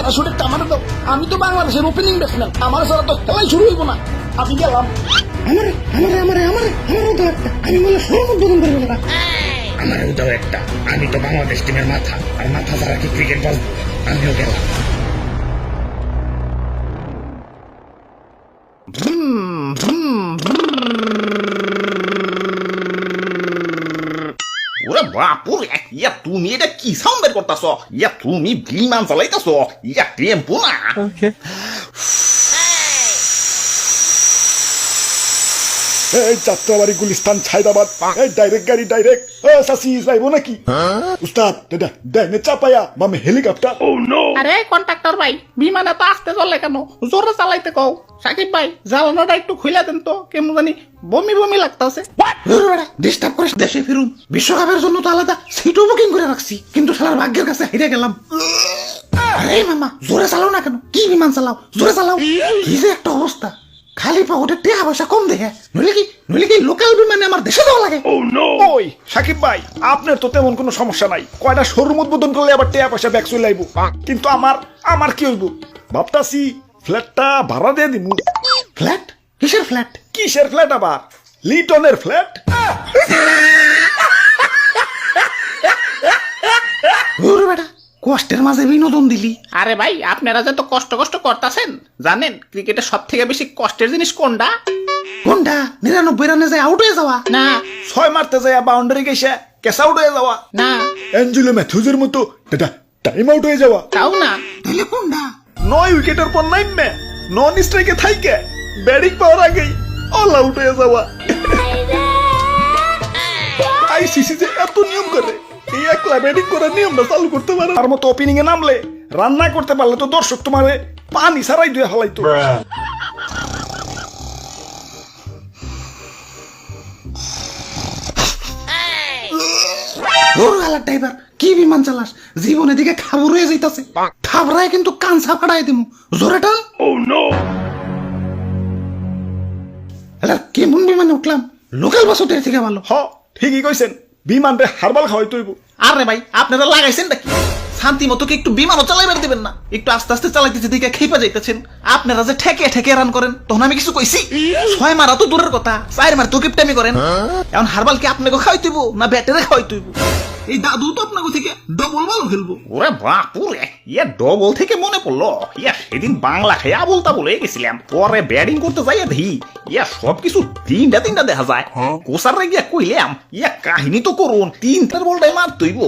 Parachute একটা আমার দাও। আমি তো বাংলাদেশের ওপেনিং ব্যাটসম্যান, আমার ছাড়া তো খেলাই শুরু হইব না। আমি গেলাম। আমারও দাও একটা, আমি বলে সরম উদ্বোধন করবো না। আমারও দাও একটা, আমি তো বাংলাদেশ টিমের মাথা, আর মাথা ছাড়া কি ক্রিকেট বাজবো? আমিও গেলাম। ওরে বাপুরে, ইয়া তুমি এটা কি সাউন্ড বের করতেছ? ইয়া তুমি বিমান চালাইতেছ? ইয়া টেম্পো না? এই যাত্রাবাড়ি গুলিস্তান ছাইদাবাদ, এই ডাইরেক্ট গাড়ি ডাইরেক্ট। সাসি যাইবো নাকি? উস্তাদ দাদা ডাইনে চাপায়া মামে হেলিকপ্টার। আরে কন্ট্রাক্টর ভাই, বিমানে তো আসতে চলে কেন? জোরে চালাইতে কও। সাকিব ভাই, জ্বালানোটা একটু খুইলা দেন তো, কেমন জানি বমি বমি লাগতেছে। ডিস্টার্ব করিস, দেশে ফিরুন। বিশ্বকাপের জন্য তো আলাদা সিটও বুকিং করে রাখছি, কিন্তু শালার ভাগ্যের কাছে হেরে গেলাম। আরে মামা, জোরে চালাও না কেন? কি বিমান চালাও, জোরে চালাও। কি যে একটা অবস্থা, খালি পাউডার টাকা পয়সা কম দেখে, নইলে কি লোকাল বিমানে আমার দেশে যাওয়া লাগে। ওই সাকিব ভাই, আপনার তো তেমন কোনো সমস্যা নাই, কয়টা শোরুম উদ্বোধন করলে আবার টাকা পয়সা ব্যাক চলে আইব। কিন্তু আমার কি হইব ভাবতাছি, ফ্ল্যাটটা ভাড়া দিয়ে দিমু। ফ্ল্যাট? কিসের ফ্ল্যাট? কিসের ফ্ল্যাট আবার? লিটনের ফ্ল্যাট। ওরে বেটা, কষ্টের মাঝে বিনোদন দিলি। আরে ভাই, আপনারা যে তো কষ্ট করতেছেন, জানেন ক্রিকেটের সব থেকে বেশি কষ্টের জিনিস কোনটা? কোনটা? 99 রানে যায় আউট হয়ে যাওয়া? না 6 মারতে যায় বাউন্ডারি গেছে ক্যাচ আউট হয়ে যাওয়া। না, অ্যাঞ্জেলো ম্যাথিউজের মতো দাদা টাইম আউট হয়ে যাওয়া। তাও না। তাহলে কোনটা? 9 উইকেটের পর নাইমে নন স্ট্রাইকে থাইকে ব্যাটিং পাওয়ার আগেই অল আউট হয়ে যাওয়া। আইসিসি যে এত নিয়ম করে, এই একলা ব্যাটিং করার নিয়মটা চালু করতে পারে। আর মতো ওপেনিং এ নামলে রান না করতে পারলে তো দর্শক তোমারে পানি ছাড়াই দিয়ে হালাইতো। ড্রাইভার, কি বিমান চালাস? জীবনের দিকে খাবর হয়ে যাইতাছে। থাবরায় কিন্তু কানসা ফাড়াই দিমু। জোরে টান। কেমন বিমানে উঠলাম? লোকাল বাস উঠে থেকে ভালো। হ ঠিকই কইছেন, বিমান রে হারবাল খাওয়াই তৈব। আরে ভাই, আপনারা লাগাইছেন নাকি? শান্তি মতো কি একটু বিমানও চালাইবার দিবেন না? একটু আস্তে আস্তে চালাইতেছে দিকে খেপে যাইতেছেন। আপনারা যে ঠেকে রান করেন, তখন আমি কিছু কইছি? 6 মারা তো দূরের কথা, 4 মার তো কিপটামি করেন। এখন হারবাল কি আপনাকে খাওয়াই তুইব না ব্যাটারে খাওয়াই তুইব? এই দাদু তো আপনাকে থেকে ডবল বল খেলবো। ওরে বাপুরে, ইয়া ডবল থেকে মনে পড়লো, ইয়া সেদিন বাংলা খেয়ে আবলতা বলে গেছিলাম, পরে ব্যাটিং করতে যাইয়া দেখি ইয়া সবকিছু তিনটা দেখা যায়। কোসারে গিয়া কইলাম, ইয়া কাহিনী তো করুন, 3টার বলটাই মার তুইব,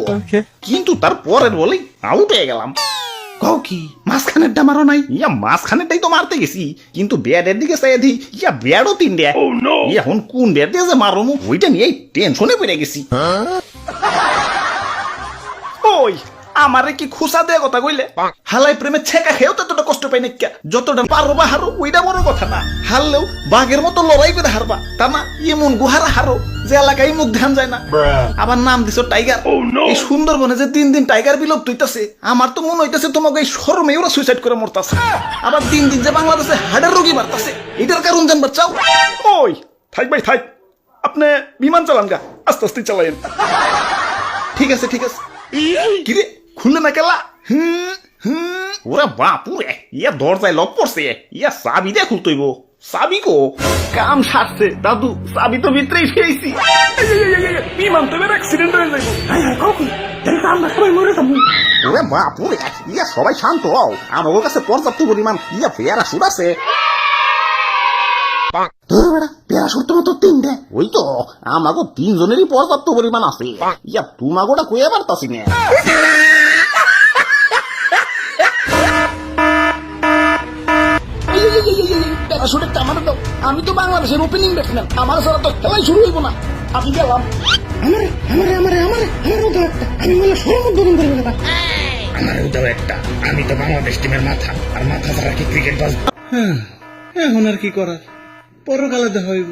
কিন্তু তার পরের বলেই আউট হয়ে গেলাম। কও কি মাঝখানের ডামারও নাই? ইয়া মাঝখানেরটাই তো মারতে গেছি, কিন্তু ব্যাটের দিকে চাই দি, ইয়া ব্যাটও 3টে। এখন কোন ব্যাট দিয়ে যে মারমু ওইটা নিয়েই টেনশনে পড়ে গেছি। ওই আমারে কি খুসা দেয়া কথা কইলে? হালাই প্রেমে ছেকা খেয়েও ততটা কষ্ট পাই না, যতটা পারো বা হারো ওইটা বড় কথা না। হারলেও বাঘের মতো লড়াই করে হারবা, তা না এমন গুহারা হারো যে এলাকায় মুখ ধ্যান যায় না। আবার নাম দিছো টাইগার। এই সুন্দরবনে যে দিন টাইগার বিলুপ্ত হইতাছে, আমার তো মনে হইতাছে তোমাকে এই শরমে ওরা সুইসাইড করে মরতাছে। আবার দিন যে বাংলাদেশে হার্টের রোগী বাড়তাছে, এটার কারণ জানবার চাও? ওই থাক ভাই থাক, আপনি বিমান চালান গা, আস্তে আস্তে চালাইন। ঠিক আছে কিরে খুললে না কেলা? ওরে বাপুরে, ইয়া দরজায় লক পড়ছে, ইয়া চাবি দিয়ে খুলতইব। চাবি কো? কাম সারছে দাদু, চাবি তো ভিতরেই ফেয়েছি। বিমান তো এবার অ্যাক্সিডেন্ট হয়ে যাবে। ওরে বাপুরে, ইয়া সবাই শান্ত হও, আমার কাছে পর্যাপ্ত পরিমাণ ইয়া প্যারাশুট আছে। প্যারাশুট তোমার তো 3টে। ওই তো আমাকে 3 জনেরই পর্যাপ্ত পরিমাণ আছে। ইয়া তোমাগোটা কইয়া পারতাছি না। প্যারাশুট একটা আমার দাও। আমি তো বাংলাদেশের ওপেনিং ব্যাটসম্যান, আমার ছাড়া তো খেলাই শুরু হইব না। আমি গেলাম। আমারও দাও একটা, আমি বলে সরম উদ্বোধন করবো না। আমারও দাও একটা, আমি তো বাংলাদেশ টিমের মাথা, আর মাথা ছাড়া কি ক্রিকেট বাজবো? এখন আর কি করার, পরকালে দেখা হইব।